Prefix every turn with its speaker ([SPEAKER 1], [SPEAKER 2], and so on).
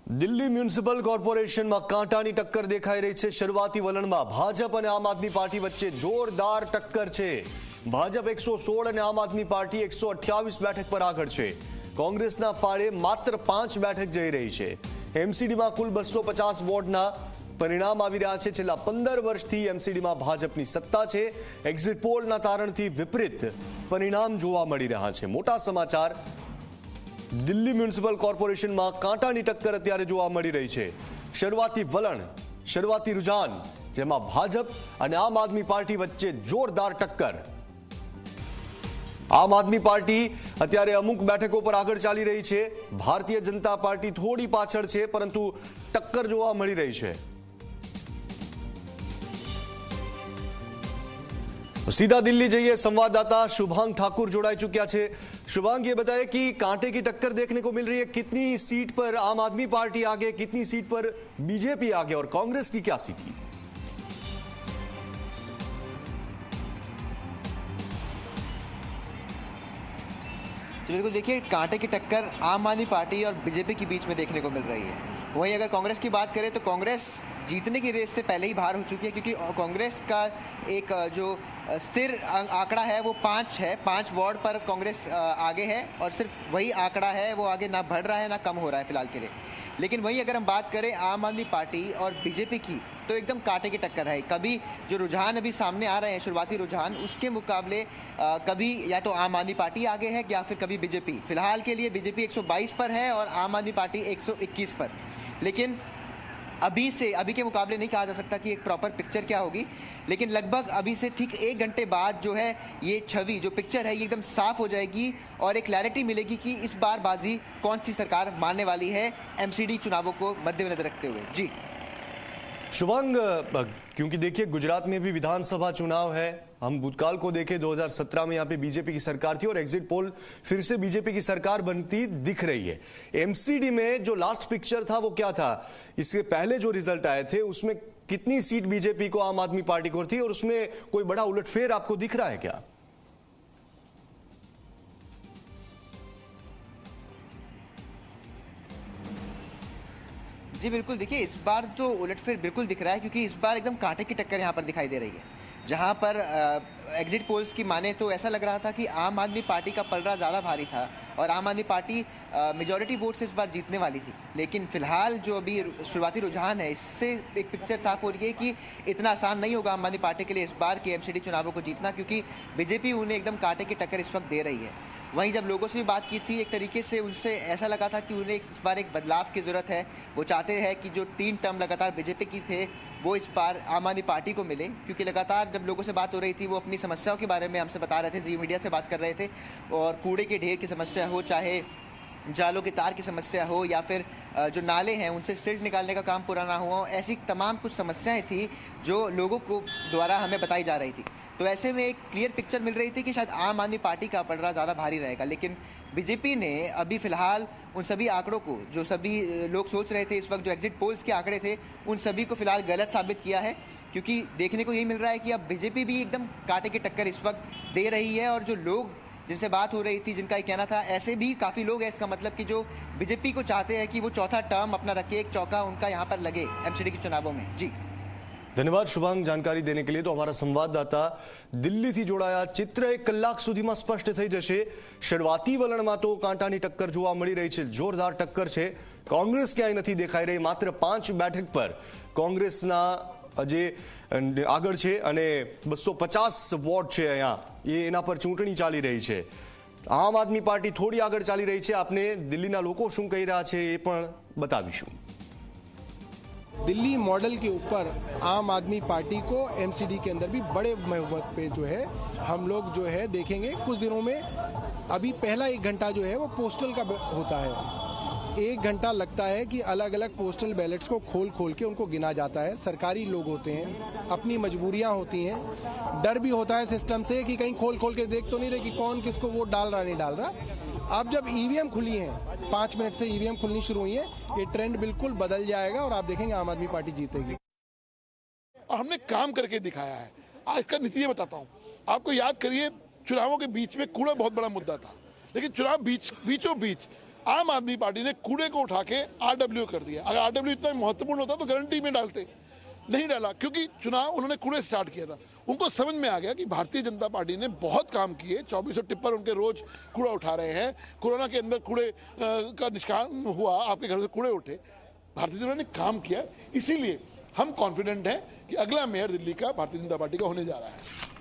[SPEAKER 1] Delhi municipal કોર્પોરેશનમાં કાંટાની ટક્કર દેખાઈ રહી છે। શરૂઆતી વલણમાં ભાજપ અને આમ આદમી પાર્ટી વચ્ચે જોરદાર ટક્કર છે। ભાજપ 116 અને આમ આદમી પાર્ટી 128 બેઠક પર આગળ છે। કોંગ્રેસના ફાળે માત્ર 5 બેઠક જઈ રહી છે। એમસીડીમાં કુલ 250 વોર્ડના પરિણામ આવી રહ્યા છે। છેલ્લા 15 વર્ષથી એમસીડીમાં ભાજપની સત્તા છે। એક્ઝિટ પોલના તારણથી વિપરીત પરિણામ જોવા મળી રહ્યા છે। મોટા સમાચાર દિલ્હી મ્યુનિસિપલ કોર્પોરેશનમાં કાંટાની ટક્કર અત્યારે જોવા મળી રહી છે। શરૂઆતી વલણ, શરૂઆતી રુઝાન, જેમાં ભાજપ અને આમ આદમી પાર્ટી વચ્ચે જોરદાર ટક્કર। આમ આદમી પાર્ટી અત્યારે અમુક બેઠકો પર આગળ ચાલી રહી છે। ભારતીય જનતા પાર્ટી થોડી પાછળ છે, પરંતુ ટક્કર જોવા મળી રહી છે। सीधा दिल्ली जाइए, संवाददाता शुभांग ठाकुर जोड़ाई चुका है। शुभांग, ये बताए कि कांटे की टक्कर देखने को मिल रही है। कितनी सीट पर आम आदमी पार्टी आगे, कितनी सीट पर बीजेपी आगे और कांग्रेस की क्या स्थिति?
[SPEAKER 2] बिल्कुल, देखिए कांटे की टक्कर आम आदमी पार्टी और बीजेपी के बीच में देखने को मिल रही है। वहीं अगर कांग्रेस की बात करें तो कांग्रेस जीतने की रेस से पहले ही बाहर हो चुकी है, क्योंकि कांग्रेस का एक जो स्थिर आंकड़ा है वो 5 है। 5 वार्ड पर कांग्रेस आगे है और सिर्फ वही आंकड़ा है, वो आगे ना बढ़ रहा है ना कम हो रहा है फिलहाल के लिए। लेकिन वहीं अगर हम बात करें आम आदमी पार्टी और बीजेपी की, तो एकदम कांटे की टक्कर है। कभी जो रुझान अभी सामने आ रहे हैं, शुरुआती रुझान, उसके मुकाबले कभी या तो आम आदमी पार्टी आगे है या फिर कभी बीजेपी। फिलहाल के लिए बीजेपी 122 पर है और आम आदमी पार्टी 121 पर। लेकिन अभी के मुकाबले नहीं कहा जा सकता कि एक प्रॉपर पिक्चर क्या होगी, लेकिन लगभग अभी से ठीक 1 घंटे बाद जो है ये छवि, जो पिक्चर है, ये एकदम साफ हो जाएगी और एक क्लैरिटी मिलेगी कि इस बार बाजी कौन सी सरकार मारने वाली है एमसीडी चुनावों को मद्देनजर रखते हुए। जी
[SPEAKER 1] शुभांग, क्योंकि देखिए गुजरात में भी विधानसभा चुनाव है। हम भूतकाल को देखें, 2017 में यहाँ पे बीजेपी की सरकार थी और एग्जिट पोल फिर से बीजेपी की सरकार बनती दिख रही है। एमसीडी में जो लास्ट पिक्चर था वो क्या था? इसके पहले जो रिजल्ट आए थे उसमें कितनी सीट बीजेपी को, आम आदमी पार्टी को थी और उसमें कोई बड़ा उलटफेर आपको दिख रहा है क्या?
[SPEAKER 2] जी बिल्कुल, देखिए इस बार तो उलटफेर बिल्कुल दिख रहा है, क्योंकि इस बार एकदम कांटे की टक्कर यहाँ पर दिखाई दे रही है। जहाँ पर एग्जिट पोल्स की माने तो ऐसा लग रहा था कि आम आदमी पार्टी का पलड़ा ज़्यादा भारी था और आम आदमी पार्टी मेजॉरिटी वोट से इस बार जीतने वाली थी। लेकिन फिलहाल जो अभी शुरुआती रुझान है, इससे एक पिक्चर साफ हो रही है कि इतना आसान नहीं होगा आम आदमी पार्टी के लिए इस बार के एमसीडी चुनावों को जीतना, क्योंकि बीजेपी उन्हें एकदम कांटे की टक्कर इस वक्त दे रही है। वहीं जब लोगों से भी बात की थी, एक तरीके से उनसे ऐसा लगा था कि उन्हें इस बार एक बदलाव की ज़रूरत है। वो चाहते हैं कि जो 3 टर्म लगातार बीजेपी की थे वो इस बार आम आदमी पार्टी को मिले, क्योंकि लगातार जब लोगों से बात हो रही थी वो अपनी समस्याओं के बारे में हमसे बता रहे थे, जी मीडिया से बात कर रहे थे। और कूड़े के ढेर की समस्या हो, चाहे जालों के तार की समस्या हो, या फिर जो नाले हैं उनसे सिल्ट निकालने का काम पूरा ना हुआ, ऐसी तमाम कुछ समस्याएं थी जो लोगों को द्वारा हमें बताई जा रही थी। तो ऐसे में एक क्लियर पिक्चर मिल रही थी कि शायद आम आदमी पार्टी का पलड़ा ज़्यादा भारी रहेगा। लेकिन बीजेपी ने अभी फ़िलहाल उन सभी आंकड़ों को, जो सभी लोग सोच रहे थे इस वक्त, जो एग्जिट पोल्स के आंकड़े थे, उन सभी को फिलहाल गलत साबित किया है। क्योंकि देखने को यही मिल रहा है कि अब बीजेपी भी एकदम कांटे की टक्कर इस वक्त दे रही है। और जो लोग जिनसे बात हो रही थी, जिनका ये कहना था, ऐसे भी काफ़ी लोग हैं, इसका मतलब कि जो बीजेपी को चाहते हैं कि वो चौथा टर्म अपना रखे, एक चौका उनका यहाँ पर लगे एमसीडी के चुनावों में। जी
[SPEAKER 1] धन्यवाद शुभांग, जानकारी देने के लिए। तो हमारा संवाददाता दिल्ली थी जोड़ाया। चित्र 1 કલાક સુધીમાં સ્પષ્ટ થઈ જશે। શરૂઆતી વલણમાં તો કાંટાની ટક્કર જોવા મળી રહી છે, જોરદાર ટક્કર છે। કોંગ્રેસ ક્યાંય નથી દેખાઈ રહી। માત્ર 5 બેઠક પર કોંગ્રેસના જે આગળ છે અને 250 વોટ છે અહીંયા, એ એના પર ચૂંટણી ચાલી રહી છે। આમ આદમી પાર્ટી થોડી આગળ ચાલી રહી છે। આપને દિલ્હીના લોકો શું કહી રહ્યા છે એ પણ બતાવીશું।
[SPEAKER 3] दिल्ली मॉडल के ऊपर आम आदमी पार्टी को एमसीडी के अंदर भी बड़े बहुमत पे जो है हम लोग जो है देखेंगे कुछ दिनों में। अभी पहला 1 घंटा जो है वो पोस्टल का होता है। 1 घंटा लगता है कि अलग अलग पोस्टल बैलेट्स को खोल खोल के उनको गिना जाता है। सरकारी लोग होते हैं, अपनी मजबूरियां होती हैं, डर भी होता है सिस्टम से कि कहीं खोल खोल के देख तो नहीं रहे कि कौन किसको वोट डाल रहा नहीं डाल रहा। अब जब ईवीएम खुली है, 5 मिनट से ईवीएम खुलनी शुरू हुई है, ये ट्रेंड बिल्कुल बदल जाएगा और आप देखेंगे आम आदमी पार्टी जीतेगी।
[SPEAKER 4] और हमने काम करके दिखाया है। आज का नतीजा बताता हूँ आपको। याद करिए, चुनावों के बीच में कूड़ा बहुत बड़ा मुद्दा था, लेकिन चुनाव बीचों बीच आम आदमी पार्टी ने कूड़े को उठा के आरडब्ल्यू कर दिया। अगर आरडब्ल्यू इतना महत्वपूर्ण होता तो गारंटी में डालते, नहीं डाला, क्योंकि चुनाव उन्होंने कूड़े स्टार्ट किया था। उनको समझ में आ गया कि भारतीय जनता पार्टी ने बहुत काम किए, 2400 टिप्पर उनके रोज कूड़ा उठा रहे हैं। कोरोना के अंदर कूड़े का निष्कासन हुआ, आपके घरों से कूड़े उठे, भारतीय जनता ने काम किया। इसीलिए हम कॉन्फिडेंट हैं कि अगला मेयर दिल्ली का भारतीय जनता पार्टी का होने जा रहा है।